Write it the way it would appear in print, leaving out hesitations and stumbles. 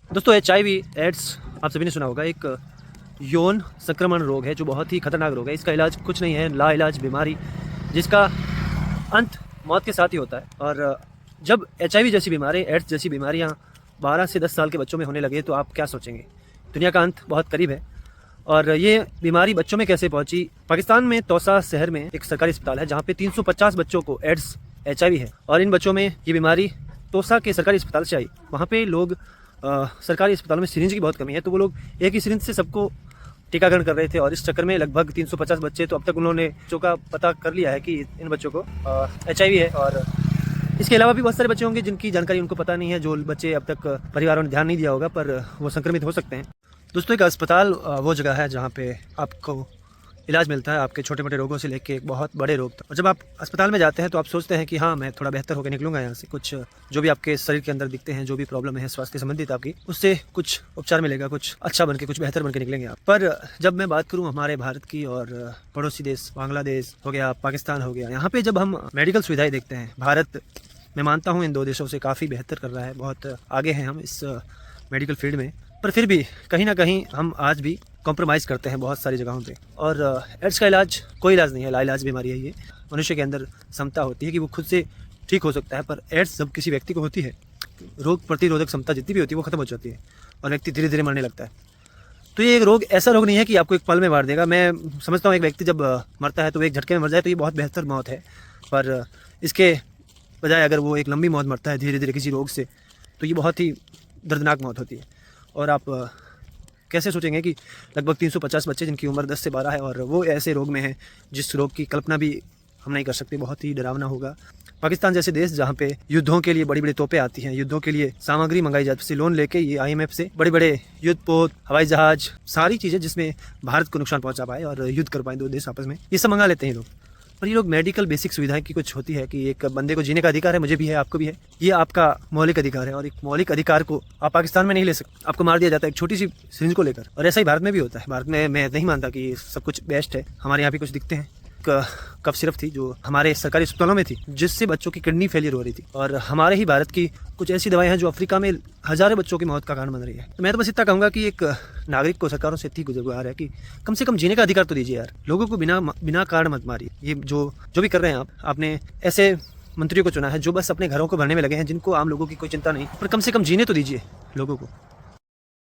दोस्तों HIV ads आप सभी ने सुना होगा, एक यौन संक्रमण रोग है जो बहुत ही खतरनाक रोग है। इसका इलाज कुछ नहीं है, लाइलाज बीमारी जिसका अंत मौत के साथ ही होता है। और जब HIV जैसी बीमारी, एड्स जैसी बीमारियां 12 से 10 साल के बच्चों में होने लगे तो आप क्या सोचेंगे? दुनिया का अंत बहुत करीब है। और ये बीमारी बच्चों में कैसे पहुंची? पाकिस्तान में तौसा शहर में एक सरकारी अस्पताल है जहाँ पे 350 बच्चों को एड्स HIV है और इन बच्चों में ये बीमारी तौसा के सरकारी अस्पताल से आई। वहाँ पे लोग सरकारी अस्पतालों में सिरिंज की बहुत कमी है, तो वो लोग एक ही सिरिंज से सबको टीकाकरण कर रहे थे और इस चक्कर में लगभग 350 बच्चे, तो अब तक उन्होंने बच्चों का पता कर लिया है कि इन बच्चों को HIV है। और इसके अलावा भी बहुत सारे बच्चे होंगे जिनकी जानकारी उनको पता नहीं है, जो बच्चे अब तक परिवारों ने ध्यान नहीं दिया होगा, पर वो संक्रमित हो सकते हैं। दोस्तों, एक अस्पताल वो जगह है जहाँ पे आपको इलाज मिलता है आपके छोटे मोटे रोगों से लेके बहुत बड़े रोग तक। और जब आप अस्पताल में जाते हैं तो आप सोचते हैं कि हाँ, मैं थोड़ा बेहतर होकर निकलूंगा यहाँ से, कुछ जो भी आपके शरीर के अंदर दिखते हैं, जो भी प्रॉब्लम है स्वास्थ्य संबंधित आपकी, उससे कुछ उपचार मिलेगा, कुछ अच्छा बन के, कुछ बेहतर बन के निकलेंगे आप। पर जब मैं बात करूँ हमारे भारत की और पड़ोसी देश बांग्लादेश हो गया, पाकिस्तान हो गया, यहाँ पे जब हम मेडिकल सुविधाएं देखते हैं, भारत मैं मानता हूँ इन दो देशों से काफ़ी बेहतर कर रहा है, बहुत आगे हैं हम इस मेडिकल फील्ड में, पर फिर भी कहीं ना कहीं हम आज भी कॉम्प्रोमाइज़ करते हैं बहुत सारी जगहों पे। और एड्स का इलाज कोई इलाज नहीं है, लाइलाज बीमारी है ये। मनुष्य के अंदर क्षमता होती है कि वो खुद से ठीक हो सकता है, पर एड्स जब किसी व्यक्ति को होती है, रोग प्रतिरोधक क्षमता जितनी भी होती है वो खत्म हो जाती है और व्यक्ति धीरे धीरे मरने लगता है। तो ये एक रोग ऐसा रोग नहीं है कि आपको एक पल में मार देगा। मैं समझता हूँ एक व्यक्ति जब मरता है तो एक झटके में मर जाए तो ये बहुत बेहतर मौत है, पर इसके बजाय अगर वो एक लंबी मौत मरता है धीरे धीरे किसी रोग से, तो ये बहुत ही दर्दनाक मौत होती है। और आप कैसे सोचेंगे कि लगभग 350 बच्चे जिनकी उम्र 10 से 12 है और वो ऐसे रोग में हैं जिस रोग की कल्पना भी हम नहीं कर सकते, बहुत ही डरावना होगा। पाकिस्तान जैसे देश जहाँ पे युद्धों के लिए बड़ी बड़ी तोपें आती हैं, युद्धों के लिए सामग्री मंगाई जाती है, लोन लेके ये IMF से बड़े बड़े युद्धपोत, हवाई जहाज, सारी चीज़ें जिसमें भारत को नुकसान पहुँचा पाए और युद्ध कर पाए दो देश आपस में, ये सब मंगा लेते हैं लोग। पर ये लोग मेडिकल बेसिक सुविधाएं की कुछ होती है कि एक बंदे को जीने का अधिकार है, मुझे भी है, आपको भी है, ये आपका मौलिक अधिकार है। और एक मौलिक अधिकार को आप पाकिस्तान में नहीं ले सकते, आपको मार दिया जाता है एक छोटी सी सिरिंज को लेकर। और ऐसा ही भारत में भी होता है। भारत में मैं नहीं मानता कि सब कुछ बेस्ट है, हमारे यहाँ भी कुछ दिखते हैं। कफ सिरप थी जो हमारे सरकारी अस्पतालों में थी, जिससे बच्चों की किडनी फेलियर हो रही थी। और हमारे ही भारत की कुछ ऐसी दवाएं हैं जो अफ्रीका में हजारों बच्चों की मौत का कारण बन रही है। तो मैं तो बस इतना कहूँगा कि एक नागरिक को सरकारों से इतनी गुजारिश है कि कम से कम जीने का अधिकार तो दीजिए यार, लोगों को बिना कारण मत मारिए। ये जो भी कर रहे हैं आपने ऐसे मंत्रियों को चुना है जो बस अपने घरों को भरने में लगे हैं, जिनको आम लोगों की कोई चिंता नहीं, पर कम से कम जीने तो दीजिए लोगों को।